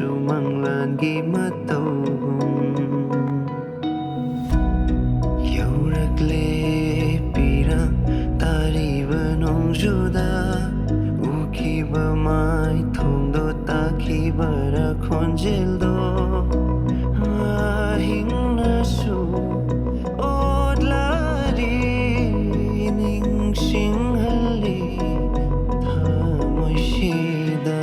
ꯃꯪꯂꯥꯟꯒꯤ ꯃꯇꯧꯒꯨꯝ ꯌꯧꯔꯛꯂꯦ ꯄꯤꯔꯛ ꯇꯥꯔꯤꯕ ꯅꯣꯡꯖꯨꯗ ꯎꯈꯤꯕ ꯃꯥꯏꯊꯣꯡꯗꯣ ꯇꯥꯈꯤꯕꯔ ꯈꯣꯟꯖꯦꯜꯗꯣ ꯑꯍꯤꯡꯅꯁꯨ ꯑꯣꯠꯂꯔꯤ ꯅꯤꯡꯁꯤꯡꯍꯜꯂꯤ ꯊꯃꯣꯏꯁꯤꯗ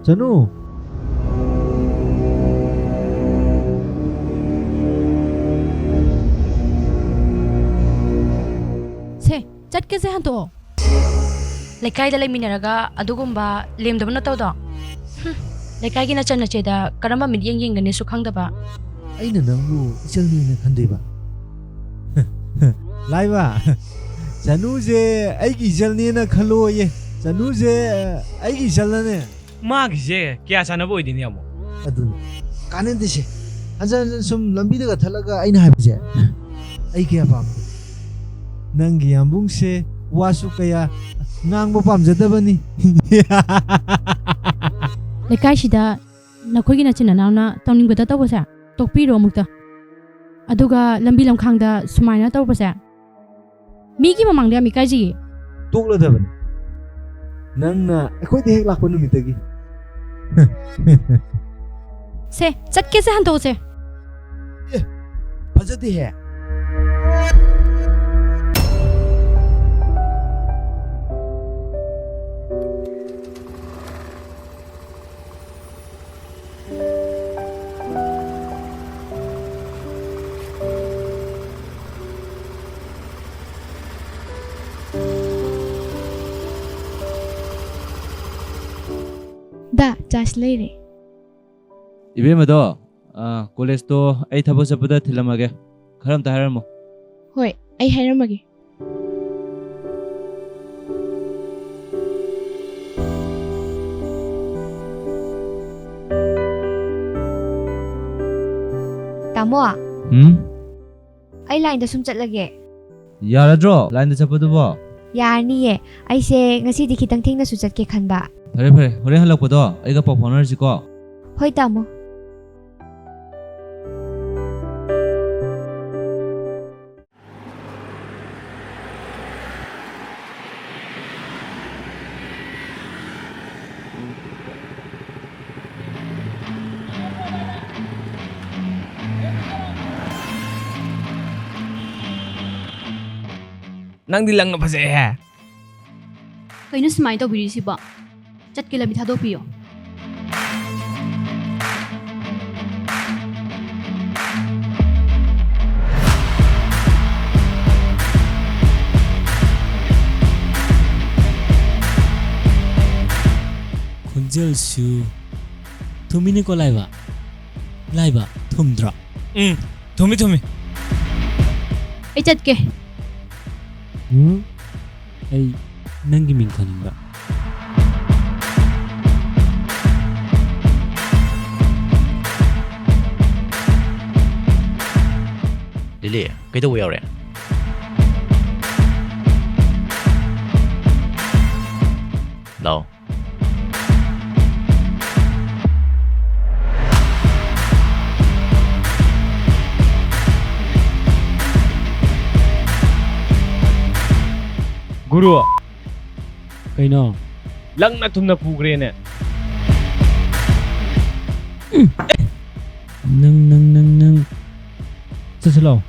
Janu. Se, chat ke se hanto. Lekai da leminaraga adugumba lemdaba na tawdo. Lekai gi na chan na cheda karamba mid yeng gani su khangdaba. Aina nangbu isalni na khandeba. Laiba. Janu je aigi isalni na khalo ye. Janu je aigi isalne. 마기제 기아사나 보이디니 뭐 Adun. Kanen dise. Anjan sum lambi daga thalaga aina haibje. Ai kya pam. Nangi ambung se wasu kaya ngangbo pamjadabani. Lekai shida nakhoi gi na chin na na tawning bada tawbasa. Tokpi ro mukta. Aduga lambi lamkhangda sumaina tawbasa. Mi gi mamangda mi kai ji. Tokla dabani. Nangna akhoi de hek lakpa numitagi. Se, chat ke se hanto se. Fajati hai. Da, jas leire. 이베마도 콜레스토 아이 타보 잡다 틸라마게 그럼 다 하라모 Hoi, ai hairamagi. Tamo, ai line da sum chatlage. 야라드로 라인드 잡어도 Yarni ye, ai se ngasi di khitang thing na su chat ke khanba. 파레 파레 호레 할락보도 아이가 빠 보너지고 Hoi tamo. ꯅꯪꯗꯤ ꯂꯪꯅ ꯐꯖꯩꯍꯦ Kaino smile to biri siba. Chat ke labi thado piyo. Kunjal su Thumini ko laiba thumdra 도미 Ai chat ke. Ay nangi ming khaninga Lily, kaido yore. No. Guru, Kaino? langna tumna pugrene. Nang. Sasalaw.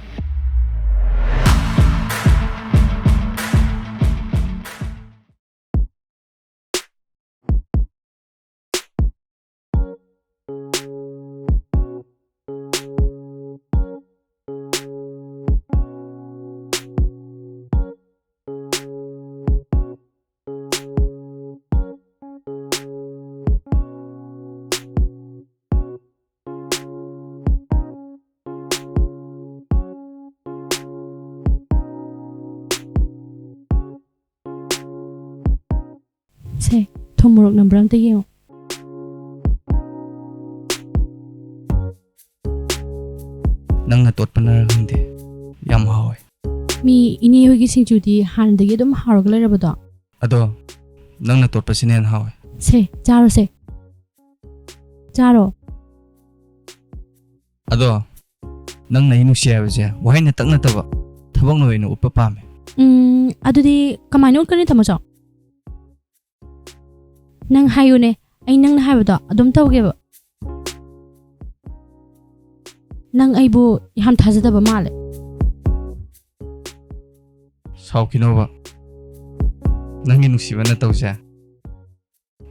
Se, thom morok number amta yengo. Nangna totpana khangde yam hawe. Mi ini hogi singchudi handagi dum harog lairabado. Ado nangna totpasine hen hawe. Se, charo se. Charo. Ado nangna inuksi habse wahaina takna taba thabak noina uppa pame. Adudi kamaino kani tamajo. Nang hayune, ay nang nahabado adum tawgeba. Nang aybu yam thajadaba male. Saukinoba nangi nuksibana tawsa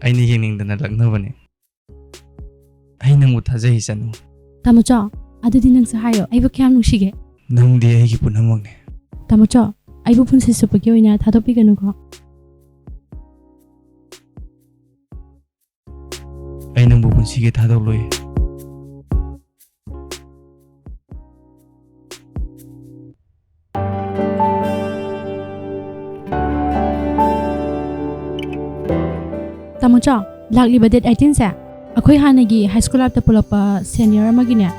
aini yeningdana laknabane ai nangbu thajai sanu Tamajo, adudi nang sa hayo aybu kyam nushige. nangdi aigi punamakne Tamajo, aybu punsi supagi oina thadopi ganuko. ai nangbu punsige thadok loi Tamajo, lakliba date 18 sa. Akoy hanagi high school apta pulapa senior amagine.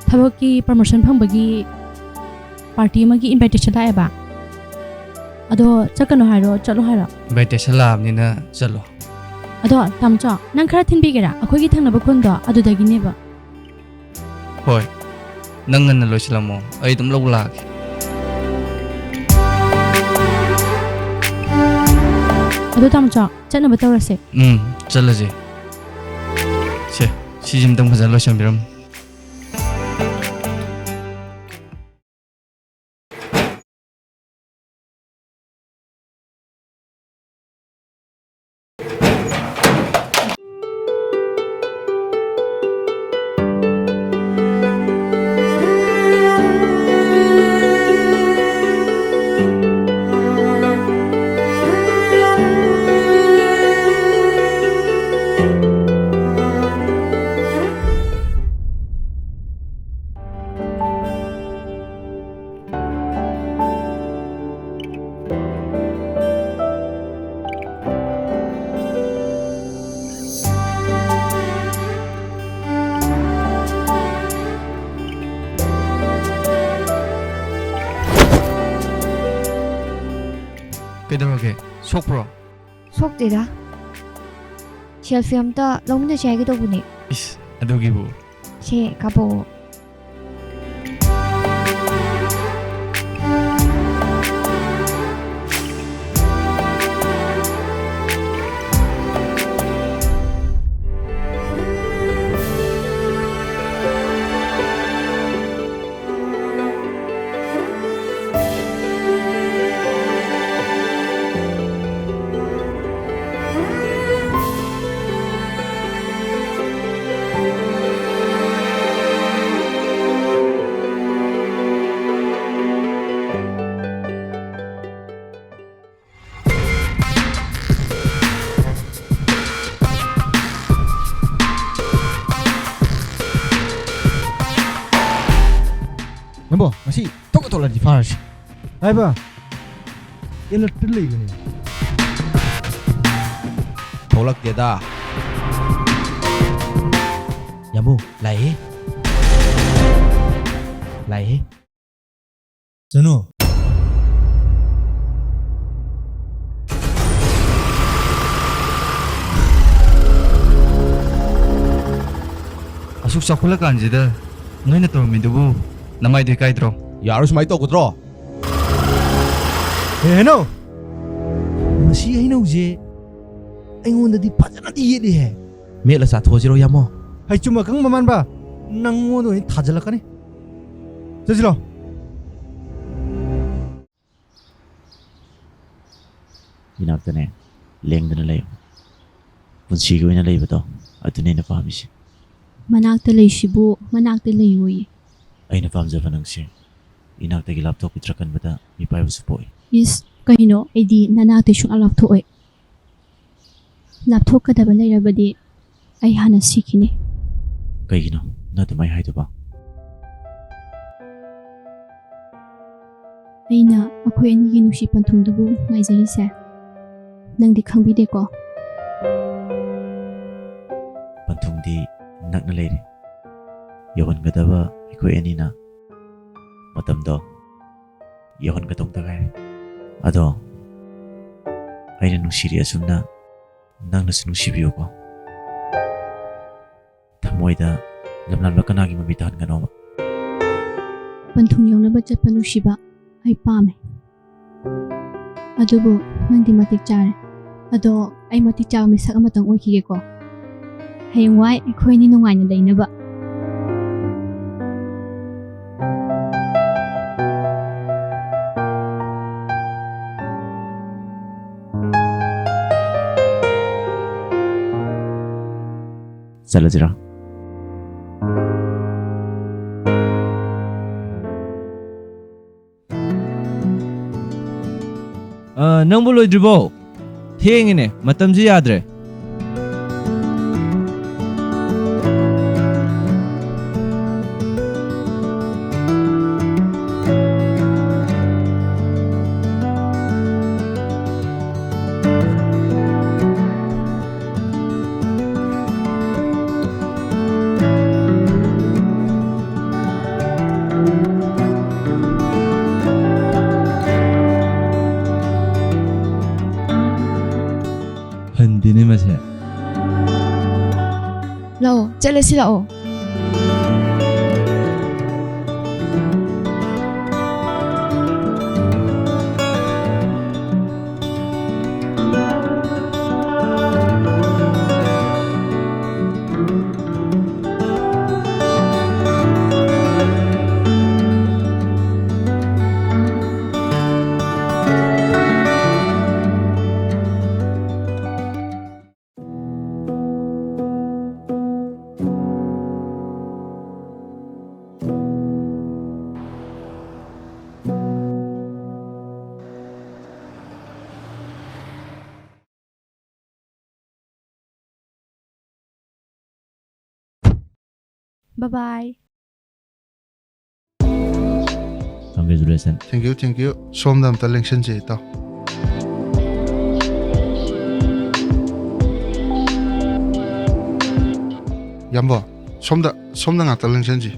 Thaboki promotion phangbagi party amagi invitation laeba. Ado chakano hairo chalo hairo. invitation labnina chalo Ado Tamajo, nang khara thinbigera akoy gi thangnaba khondo adudagi neba. hoi nangan loislamo ai dum log Ado Tamajo, chatnaba tawrase. chalaje che sijim dam khajal loishambiram Kaidaroge sokpro 속대다. 셀피 amta lawmina siya gito buni. is adogibu 시 가보. Nambo, masih toko tola di fars. Hai ba? Ela tili gani. Tolak dia Yamu, lai. Lai. Jeno. asuk sakula kanjida noina tormidubu namai de kaidro Yaru sumai to kudro. Heno. ꯃꯁꯤ ꯍꯩꯅꯧꯁꯦ ꯑꯩꯉꯣꯟꯗꯗꯤ ꯐꯖꯅꯗꯤ ꯌꯦꯠꯂꯤꯍꯦ ꯃꯦꯠꯂ ꯆꯥꯊꯣꯛꯑꯁꯤꯔꯣ ꯌꯥꯝꯃꯣ ꯍꯩꯆꯨꯝ ꯑꯈꯪꯕ ꯃꯥꯟꯕ ꯅꯪꯉꯣꯟꯗ ꯑꯣꯏꯅ ꯊꯥꯖꯤꯜꯂꯛꯀꯅꯤ ꯆꯠꯁꯤꯔꯣ ꯏꯅꯥꯛꯇꯅꯦ ꯂꯦꯡꯗꯅ ꯂꯩꯌꯨ ꯄꯨꯟꯁꯤꯒꯤ ꯑꯣꯏꯅ ꯂꯩꯕꯗꯣ ꯑꯗꯨꯅꯦ ꯑꯩꯅ ꯄꯥꯝꯃꯤꯁꯦ ꯃꯅꯥꯛꯇ ꯂꯩꯁꯤꯕꯨ ꯃꯅꯥꯛꯇ ꯂꯩꯌꯣꯌꯦ ꯑꯩꯅ ꯄꯥꯝꯖꯕ ꯅꯪꯁꯦ ꯏꯅꯥꯛꯇꯒꯤ ꯂꯥꯞꯊꯣꯛꯈꯤꯗ꯭ꯔ ꯈꯟꯕꯗ ꯃꯤꯄꯥꯏꯕꯁꯨ ꯄꯣꯛꯏ ꯏꯁ ꯀꯩꯅꯣ ꯑꯩꯗꯤ ꯅꯅꯥꯛꯇꯩ ꯁꯨꯡꯂꯥꯞ ꯂꯥꯞꯊꯣꯛꯑꯣꯏ ꯂꯥꯞꯊꯣꯛꯀꯗꯕ ꯂꯩꯔꯕꯗꯤ ꯑꯩ ꯍꯥꯟꯅ ꯁꯤꯈꯤꯅꯤ ꯀꯩꯒꯤꯅꯣ ꯅꯪ ꯑꯗꯨꯃꯥꯏꯅ ꯍꯥꯏꯗꯨꯕ ꯑꯩꯅ ꯑꯩꯈꯣꯏ ꯑꯅꯤꯒꯤ ꯅꯨꯡꯁꯤ ꯄꯟꯊꯨꯡꯗꯨꯕꯨ ꯉꯥꯏꯖꯔꯤꯁꯦ ꯅꯪꯗꯤ ꯈꯪꯕꯤꯗꯦꯀꯣ ꯄꯟꯊꯨꯡꯗꯤ ꯅꯛꯅ ꯂꯩꯔꯤ ꯌꯧꯍꯟꯒꯗꯕ ꯑꯩꯈꯣꯏ ꯑꯅꯤꯅ ꯃꯇꯝꯗꯣ ꯌꯧꯍꯟꯒꯗꯧꯗ ꯉꯥꯏꯔꯦ ꯑꯗꯣ ꯑꯩꯅ ꯅꯨꯡꯁꯤꯔꯤ ꯑꯁꯨꯝꯅ ꯅꯪꯅꯁꯨ ꯅꯨꯡꯁꯤꯕꯤꯌꯨꯀꯣ ꯊꯃꯣꯏꯗ ꯂꯝꯂꯥꯟꯕ ꯀꯅꯥꯒꯤ ꯃꯃꯤ ꯇꯥꯍꯟꯒꯅꯣꯕ ꯄꯟꯊꯨꯡ ꯌꯧꯅꯕ ꯆꯠꯄ ꯅꯨꯡꯁꯤꯕ ꯑꯩ ꯄꯥꯝꯃꯦ ꯑꯗꯨꯕꯨ ꯅꯪꯗꯤ ꯃꯇꯤꯛ ꯆꯥꯔꯦ ꯑꯗꯣ ꯑꯩ ꯃꯇꯤꯛ ꯆꯥꯕ ꯃꯤꯁꯛ ꯑꯃꯇꯪ ꯑꯣꯏꯈꯤꯒꯦꯀꯣ ꯍꯌꯦꯡꯋꯥꯏ ꯑꯩꯈꯣꯏꯅꯤ ꯅꯨꯡꯉꯥꯏꯅ ꯂꯩꯅꯕ ꯆꯠꯂꯁꯤꯔꯥ ꯅꯪꯕꯨ ꯂꯣꯏꯗ꯭ꯔꯤꯕꯣ ꯊꯦꯡꯉꯤꯅꯦ ꯃꯇꯝꯁꯤ ꯌꯥꯗ꯭ꯔꯦ ꯍꯟꯗꯤꯅꯦ ꯃꯁꯦ ꯂꯥꯛꯑꯣ ꯆꯠꯂꯁꯤ ꯂꯥꯛꯑꯣ ꯕꯥꯏ ꯀꯪꯒ꯭ꯔꯦꯆꯨꯂꯦꯁꯟ ꯊꯦꯡꯛ ꯌꯨ ꯁꯣꯝꯗ ꯑꯝꯇ ꯂꯦꯡꯁꯤꯟꯁꯤ ꯏꯇꯥꯎ ꯌꯥꯝꯕꯣ ꯁꯣꯝꯗ ꯉꯥꯛꯇ ꯂꯦꯡꯁꯤꯟꯁꯤ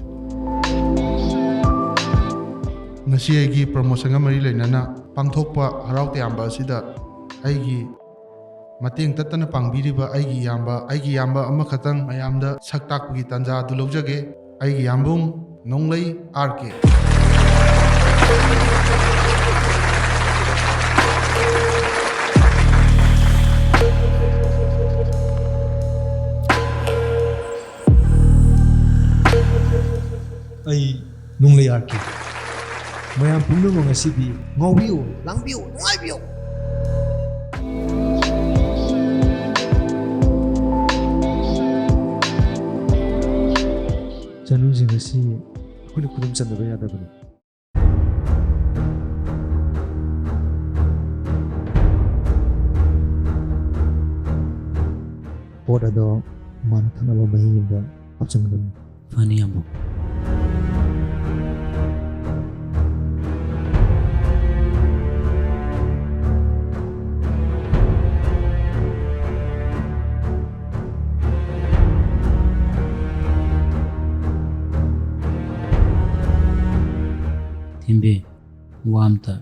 ꯉꯁꯤ ꯑꯩꯒꯤ ꯄ꯭ꯔꯃꯣꯁꯟꯒ ꯃꯔꯤ ꯂꯩꯅꯅ ꯄꯥꯡꯊꯣꯛꯄ ꯍꯔꯥꯎ ꯇꯌꯥꯝꯕ ꯑꯁꯤꯗ ꯑꯩꯒꯤ ꯃꯇꯦꯡ ꯇꯠꯇꯅ ꯄꯥꯡꯕꯤꯔꯤꯕ ꯑꯩꯒꯤ ꯏꯌꯥꯝꯕ ꯑꯃꯈꯛꯇꯪ ꯃꯌꯥꯝꯗ ꯁꯛ ꯇꯥꯛꯄꯒꯤ ꯇꯥꯟꯖꯥ ꯑꯗꯨ ꯂꯧꯖꯒꯦ ꯑꯩꯒꯤ ꯌꯥꯝꯕꯨꯡ ꯅꯣꯡꯂꯩ RK ꯑꯩ ꯅꯣꯡꯂꯩ RK ꯃꯌꯥꯝ ꯄꯨꯝꯅꯃꯛ ꯉꯁꯤꯗꯤ ꯉꯥꯎꯕꯤꯌꯨ ꯂꯥꯡꯕꯤꯌꯨ ꯅꯨꯡꯉꯥꯏꯕꯤꯌꯨ ꯆꯅꯨꯁꯤꯡ ꯑꯁꯤ ꯑꯩꯈꯣꯏꯅ ꯈꯨꯗꯨꯝ ꯆꯟꯗꯕ ꯌꯥꯗꯕꯅꯤ ꯄꯣꯠ ꯑꯗꯣ ꯃꯥꯅ ꯊꯛꯅꯕ ꯃꯍꯤ ꯑꯃꯗ ꯍꯥꯞꯆꯤꯟꯒꯗꯕꯅꯤ ꯐꯅꯤ ꯌꯥꯝꯕꯨ ꯊꯤꯝꯕꯤ ꯋꯥ ꯑꯝꯇ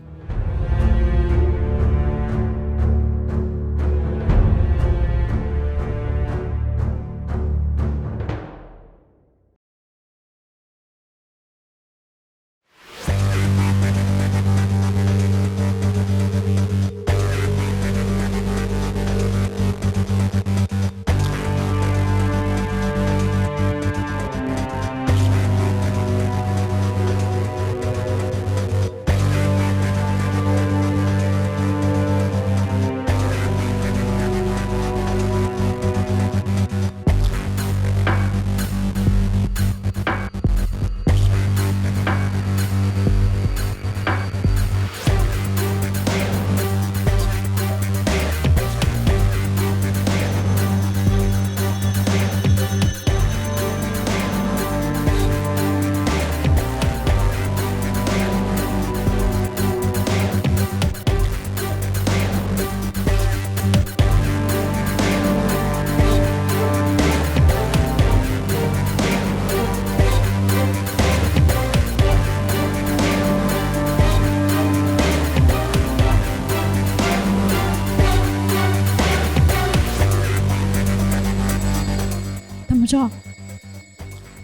ꯌꯥꯝꯖꯣ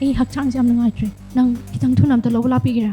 ꯑꯩ ꯍꯛꯆꯥꯡꯁꯦ ꯌꯥꯝ ꯅꯨꯡꯉꯥꯏꯇ꯭ꯔꯦ ꯅꯪ ꯈꯤꯇꯪ ꯊꯨꯅ ꯑꯝꯇ ꯂꯧꯕ ꯂꯥꯛꯄꯤꯒꯦꯔꯥ